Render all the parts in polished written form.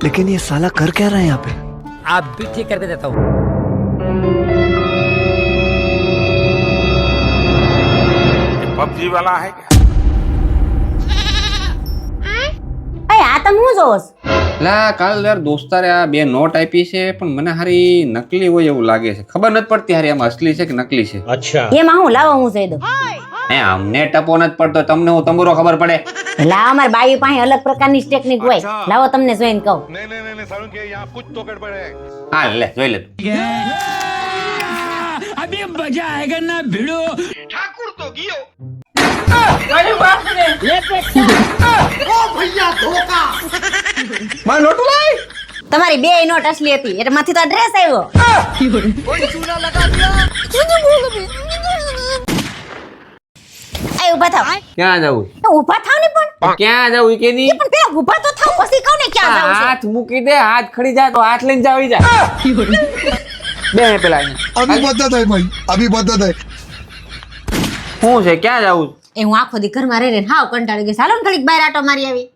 लेकिन ये साला कर क्या रहा है यहाँ पे? आप भी ठीक करके देता हूँ। पबजी वाला है क्या? આ તમે હું જોસ? લા કાલ યાર દોસ્તારે આ બે નોટ આપી છે પણ મને હારી નકલી હોય એવું લાગે છે. ખબર નથી પડતી હારી આમાં અસલી છે કે નકલી છે. એમાં હું લાવો હું જોઈ દઉં. અમને ટપો નથી પડતો, તમને હું તંબુરો ખબર પડે. લાવ અમાર બાઈ પાસે અલગ પ્રકારની ટેકનિક હોય. લાવો તમને જોઈને કહું. नहीं सारुण के यहाँ कुछ तो गड़बड़ है। હા લે જોઈ લે તું. अभी मजा आएगा ना भिड़ो। ठाकुर तो गियो। માર નોટું લાય. તમારી બે નોટ અસલી હતી એટલે માંથી તો ડ્રેસ આવ્યો. એ ઊભા થાવ. ક્યાં જાવું? ઊભા થાવ ને પણ. ક્યાં જાવું કે ની? પણ પેલા ઊભા તો થાવ પછી કહું ને ક્યાં જાવ છે. હાથ મૂકી દે, હાથ ખડી જાય તો હાથ લઈને જાવી જા. બે પેલા अभी मदद है भाई, अभी मदद है। શું છે, ક્યાં જાવું? એ હું આખો દી ઘરમાં રહી રહીને હાવ કંટાળી ગઈ. ચાલો ને ઘડીક બહાર આટો મારી આવી.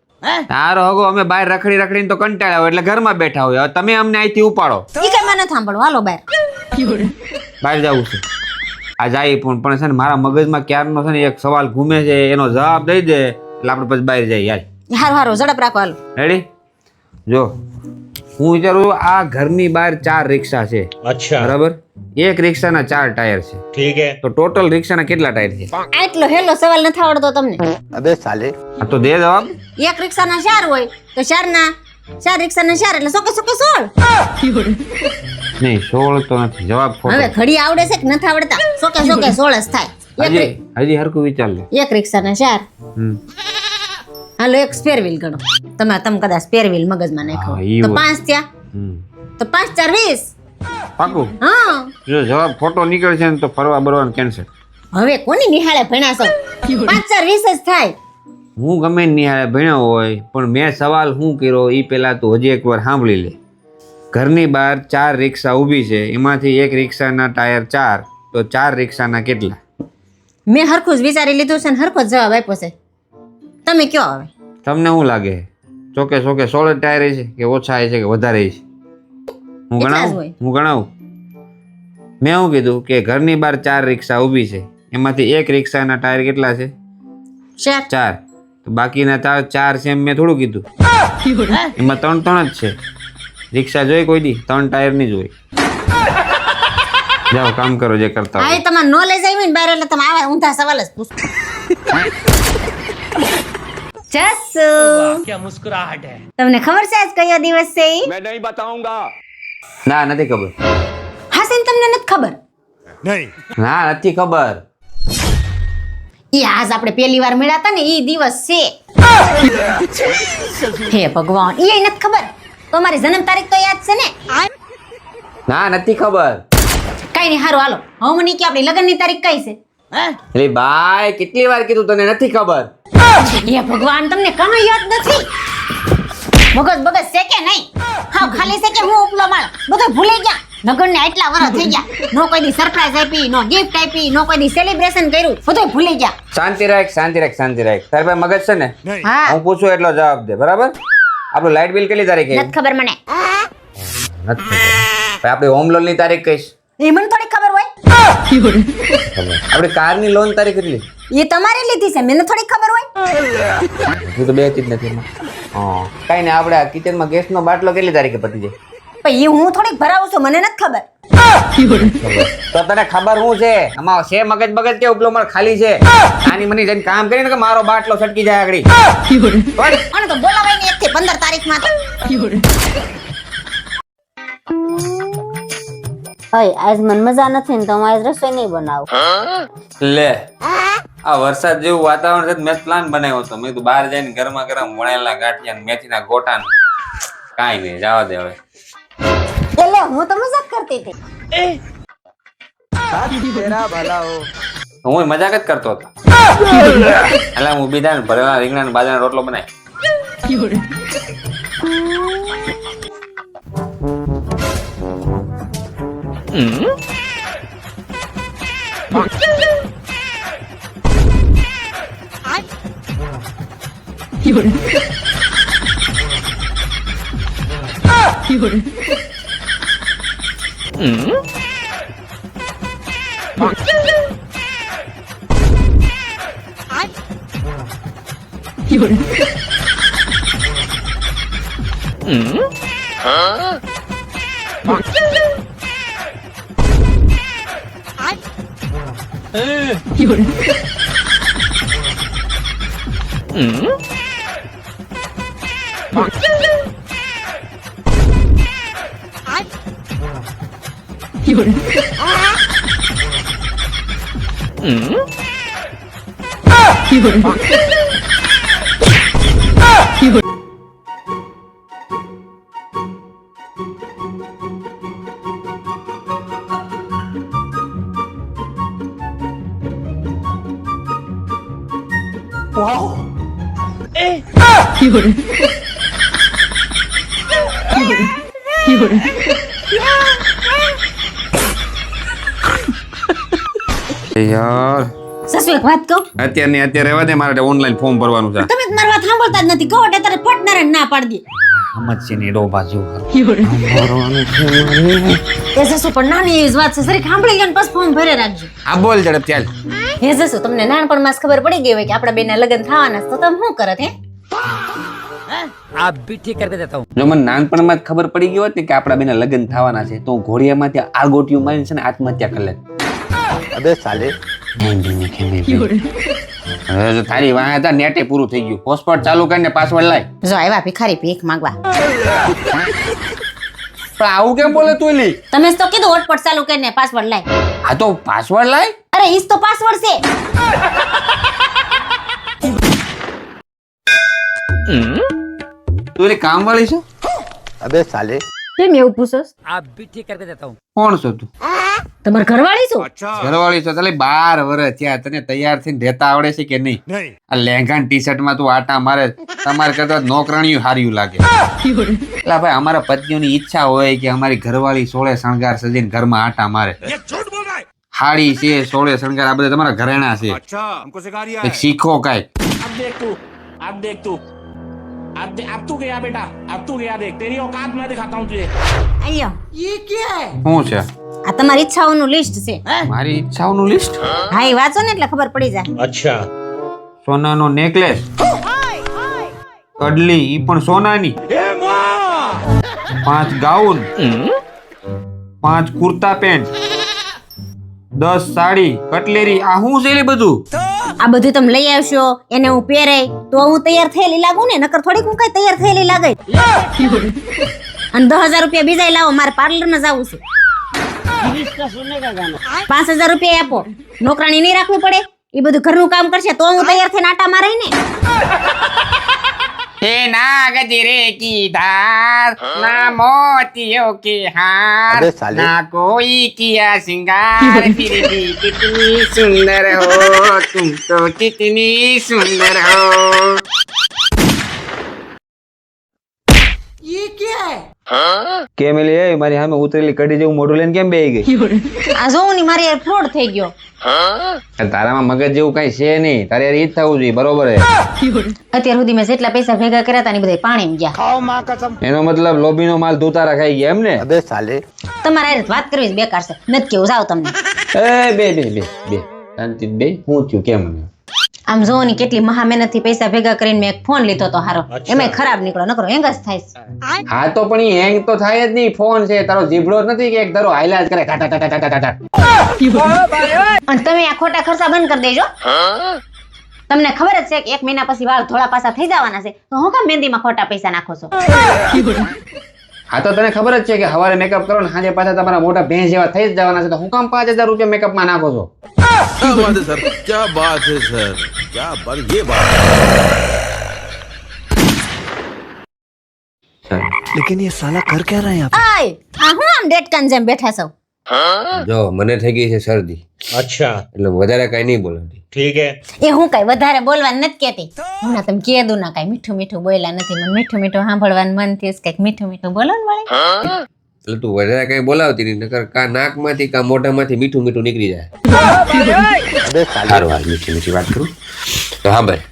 તારો હગો અમે બહાર રખડી રખડીને તો કંટાળ્યા હોય એટલે ઘરમાં બેઠા હોય. હવે તમે અમને અહીંથી ઉપાડો. ઈ કઈ મને સાંભળો હાલો બહાર. બહાર જવું છે આ જાય પણ છે ને મારા મગજમાં ક્યારનો છે ને એક સવાલ ઘૂમે છે, એનો જવાબ દઈ દે એટલે આપણે પછી બહાર જઈએ. યાર હારું હારું ઝડપ રાખો હાલો. રેડી? જો હું વિચારું છું આ ઘરની બહાર 4 રિક્ષા છે. अच्छा બરાબર? એક રિક્ષાના 4 ટાયર છે. ठीक है તો ટોટલ રિક્ષાના કેટલા ટાયર છે? આટલો હેલો સવાલ નથી આવડતો તમને? આ તો દે જવાબ. એક રિક્ષાના 4 હોય તો 4 રિક્ષાના 4 એટલે સોકે 16. નહીં 16 તો નથી જવાબ. ખોટો. હવે ઘડી આવડે છે કે નથી આવડતા? સોકે 16 જ થાય. હજી હરખું વિચાર લે. એક રિક્ષાના 4. હમ. હાલો એક સ્પેર વ્હીલ ગણો. તમે કદાચ સ્પેર વ્હીલ મગજમાં નાખો હા, ઈ તો હોય. 5 થયા. હમ. તો 5 4 20. પાકું? હા જો જવાબ ખોટો નીકળશે ને તો ફરવા બરવાનું કેન્સલ. હવે કોની નિહાળે ભણ્યા છો? 5 4 20 જ થાય. હું ગમે નિહાળે ભણ્યો હોય પણ મેં સવાલ શું કર્યો એ પેલા તું હજી એકવાર સાંભળી લે. ઘરની બહાર 4 રિક્ષા ઊભી છે, એમાંથી એક રિક્ષાના ટાયર 4, તો 4 રિક્ષાના કેટલા? મેં હરખું જ વિચારી લીધું છે ને હરખો જ જવાબ આપ્યો છે. તમે કયો હવે? તમને શું લાગે ચોકે 16 ટાયર છે કે ઓછા છે કે વધારે છે? હું એટલા જ ગણાવું? હોય. હું ગણાવું? મેં શું કીધું કે ઘરની બહાર 4 રિક્ષા ઊભી છે, એમાંથી એક રિક્ષાના ટાયર કેટલા છે? 4. 4. તો બાકીના 4 છે એમ મેં થોડું કીધું. એમાં 3 જ છે. રિક્ષા જોઈ કોઈ દી 3 ટાયર ની જોઈ. જાઓ કામ કરો જે કરતા હા હોય. એ તમારે નોલેજ આવી ને બહાર એટલે તમે આવા ઊંધા સવાલ જ પૂછો. જસુ क्या मुस्कुराहट है। તમને ખબર છે આજ કયો દિવસ છે ઈ? मैं नहीं बताऊंगा। ના નથી ખબર. હા છે ને તમને નથી ખબર? नहीं। ના નથી ખબર. ઈ આજ આપણે પહેલી વાર મળ્યા હતા ને ઈ દિવસ છે. હે ભગવાન ઈ નથી ખબર? તમારી જન્મ તારીખ તો યાદ છે ને? ના નથી ખબર. કઈ નહીં હારું હાલો હવે મને કે આપણી લગ્નની તારીખ કઈ છે? એટલે ભાઈ કેટલી વાર કીધું તને નથી ખબર? હે ભગવાન તમને કાંઈ યાદ નથી? મગજ બગજ છે કે નહીં? હા ખાલી છે કે હું ઉપલો માળ બધું ભૂલી ગયા. લગ્નને આટલા વર્ષ થઈ ગયા, નો કોઈ દી સરપ્રાઈઝ આપી, નો ગિફ્ટ આપી, નો કોઈ દી સેલિબ્રેશન કર્યું, બધું ભૂલી ગયા. શાંતિ રાખ શાંતિ રાખ શાંતિ રાખ. તારી પાસે મગજ છે ને? હા હું પૂછું એટલો જવાબ દે. બરાબર? આપણું લાઇટ બિલ કેટલી તારીખે? નથી ખબર મને. નથી ખબર. આપણી હોમ લોન ની તારીખ કઈ? એ મને થોડી ખબર હોય. આપણી કાર ની લોન તારીખ કેટલી? એ તમારે લીધી છે મને થોડી ખબર હોય. હું તો બે જ નથી એમાં. હા કઈ ને આપણે આ કિચન માં ગેસ નો બાટલો કેટલી તારીખે પતી જાય? પણ એ હું થોડીક ભરાવું છું મને નથી ખબર. તો તને ખબર શું છે? આમાં છે મગજ મગજ કે ઉપલો માળ ખાલી છે? આની મને જઈને કામ કરીને કે મારો બાટલો છટકી જાય આગળ. અને તો બોલાવાય ને 1 થી 15 તારીખમાં તો. ઓય આજ મને મજા નથી ને તો હું આજ રસોઈ નહીં બનાવું. લે આ વરસાદ જેવું વાતાવરણ છે મેં પ્લાન બનાવ્યો હતો. મેં કીધું બહાર જઈને ગરમા ગરમ વણેલા ગાંઠિયા ને મેથીના ગોટા ને કાંઈ નહીં જવા દે હવે. એટલે હું તો મજાક કરતી હતી. હું મજાક જ કરતો હતો. એટલે હું બીજા ને ભરેલા રીંગણા ને બાજરાનો રોટલો બનાય. યાર સસુ એક વાત કહું, અત્યારે રહેવા દે, મારે ઓનલાઈન ફોર્મ ભરવાનું છે. તમે તો મારી વાત સાંભળતા જ નથી. કહો એટલે તારે ફટનાર ના પાડી દે. સમજ છે ને ડોબા જેવું. એ સસુ પણ નાની એવી જ વાત છે, સરીક સાંભળી ગયો ને પછી ફોર્મ ભરે રાખજો. આ બોલ ઝડપ ચાલ. હે સસુ, તમને નાનપણમાં જ ખબર પડી ગઈ હોય કે આપણા બેના લગ્ન થવાના છે, તો તમે શું કરત હે? आप भी ठीक करके देता हूँ. જો મને નાનપણમાં જ ખબર પડી ગઈ હોત ને કે આપણા બેના લગ્ન થવાના છે, તો હું ઘોડિયામાં ત્યાં આરગોટિયું મારીને છે ને આત્મહત્યા કરી લેત. अबे साले હવે જો તારી વાહ હતા નેટે પૂરું થઈ ગયું. હોટસ્પોટ ચાલુ કરીને પાસવર્ડ લાય. જો આવ્યા ભિખારી ભીખ માંગવા. પણ આવું કેમ બોલે તું એલી? તમે જ તો કીધું હોટસ્પોટ ચાલુ કરીને પાસવર્ડ લાય. આ તો પાસવર્ડ લાય. અરે ઈસ તો પાસવર્ડ છે. તું એલી કામ વાળી છે? अबे साले કેમ એવું પૂછોસ? आप भी ठीक करके देता हूँ. કોણ છો તું? તમાર ઘરવાળી છું? ઘરવાળી છો? તાલે 12 વર્ષ થયા, તને તૈયાર થઈને રહેતા આવડે છે કે નહીં? नहीं આ લેંઘા ટી શર્ટમાં તું આટા મારે, તમારે કરતા નોકરાણીયું હાર્યું લાગે. એટલે ભાઈ અમારા પત્નીઓની ઈચ્છા હોય કે અમારી ઘરવાળી સોળે શણગાર સજીને ઘરમાં આટા મારે. હાડી છે, સોળે શણગાર, આ બધા તમારા ઘરેણા છે. अच्छा हमको सिखा रिया કંઈક શીખો કાંઈક. अब देख तू अब तू गया बेटा, अब तू गया, देख तेरी औकात मैं दिखाता हूँ तुझे. આયો. શું છે? આ તમારી ઈચ્છાઓનું લિસ્ટ છે. મારી ઈચ્છાઓનું લિસ્ટ? હા, એ વાંચો ને એટલે ખબર પડી જાય. अच्छा સોનાનો નેકલેસ, કડલી ઈ પણ સોનાની, 5 gown, 5 kurta pant, 10 sari, cutlery. આ શું છે એ બધું? આ બધું તમે લઈ આવશો, એને હું પહેરે તો હું તૈયાર થયેલી લાગુ ને, નકર થોડીક હું કઈ તૈયાર થયેલી લાગે. અને 10,000 રૂપિયા બીજા લાવો, મારે પાર્લર માં જવું છે. 5,000 રૂપિયા આપો, નોકરાણી નહીં રાખવી પડે, એ બધું ઘરનું કામ કરશે તો હું તૈયાર થઈને આટા મારે ને. હે ના ગજરે કી ધાર, ના મોતિયો કે હાર, अबे साले ना कोई किया सिंगार, फिर भी कितनी सुंदर हो तुम, तो कितनी सुंदर हो. કેમ એલી એ મારી સામે ઉતરેલી કડી જેવું મોઢું લઈને કેમ બેહી ગઈ? આ જોઉં ની મારી યાર ફ્રોડ થઈ ગયો. તારામાં મગજ જેવું કઈ છે નહીં, તારે યાર ઈ જ થવું જોઈએ, બરોબર હે? અત્યાર સુધી મેં જેટલા પૈસા ભેગા કર્યા હતા ને બધા પાણીમાં ગયા. खाओ माँ कसम એનો મતલબ લોભીનો માલ ધોતારા ખાઈ ગયા એમ ને? अबे साले તમારે હારે વાત કરવી જ બેકાર છે, નથી કેવું, જાવ તમને. એ બે બે બે બે શાંતિ બે. હું થયું કેમ? આમ જોવો ની કેટલી મહા મહેનત થી પૈસા ભેગા કરીને મેં એક ફોન લીધો તો હારો, એમાં ખરાબ નીકળ્યો, નકરો હેંગ જ થાય છે. હા તો પણ ઈ હેંગ તો થાય જ નહીં. ફોન છે, તારો જીભડો નથી કે એક ધારો હાઈલા જ કરે ટા ટા ટા ટા ટા. અને તમે આ ખોટા ખર્ચા બંધ કરી દેજો. તમને ખબર જ છે કે 1 મહિના પછી વાળ ધોળા પાછા થઈ જવાના છે, તો હું કામ મહેંદીમાં ખોટા પૈસા નાખો છો? હા તો તને ખબર જ છે કે સવારે મેકઅપ કરો ને સાંજે પાછા તમારા મોટા ભેંસ જેવા થઈ જ જવાના છે, તો હું કામ 5,000 રૂપિયા મેકઅપમાં નાખો છો? क्या बात है सर, क्या बात है सर, क्या बात, ये बात लेकिन ये साला कर क्या रहा है यहाँ पे? આય આ હું આમ ડેટકાન જેમ બેઠા છો? જો મને થઈ ગઈ છે શરદી, अच्छा એટલે વધારે કઈ નહીં બોલતી. ठीक है. એ હું કઈ વધારે બોલવાનું નથી કેતી. હું તમે કીધું ના કઈ મીઠું મીઠું બોલ્યા નથી, મને મીઠું મીઠું સાંભળવાનું મન થયું, કઈક મીઠું મીઠું બોલો ને વળી. એટલે તું વધારે કઈ બોલાવતી નહીં, નકર કા નાકમાંથી કા મોઢામાંથી મીઠું મીઠું નીકળી જાય. अबे साले સારું હાલ મીઠી મીઠી વાત કરું તો હા ભાઈ,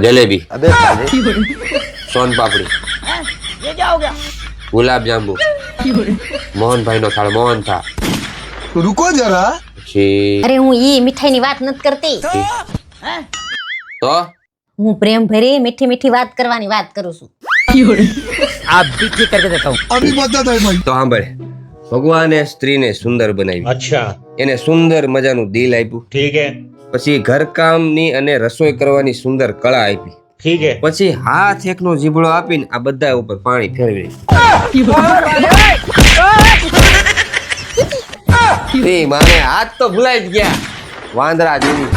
જલેબી, अबे साले સોન પાપડી, ગુલાબ જાંબુ, મોહનભાઈ નો થાળ મોહન થાળ, रुको जरा પછી અરે હું ઈ મીઠાઈની વાત નથી કરતી, તો હું પ્રેમ ભરી મીઠી મીઠી વાત કરવાની વાત કરું છું. आप भी ठीक करके देता हूँ. अभी बताता है भाई. તો સાંભળ, ભગવાને સ્ત્રીને સુંદર બનાવી, अच्छा એને સુંદર મજાનું દિલ આપ્યું, ठीक है પછી ઘરકામની અને રસોઈ કરવાની સુંદર કળા આપી, ठीक है પછી હાથ એકનો જીબડો આપીને આ બધા ઉપર પાણી ફેરવી. એ માને હાથ તો ભૂલાઈ જ ગયા વાંદરા જેવી.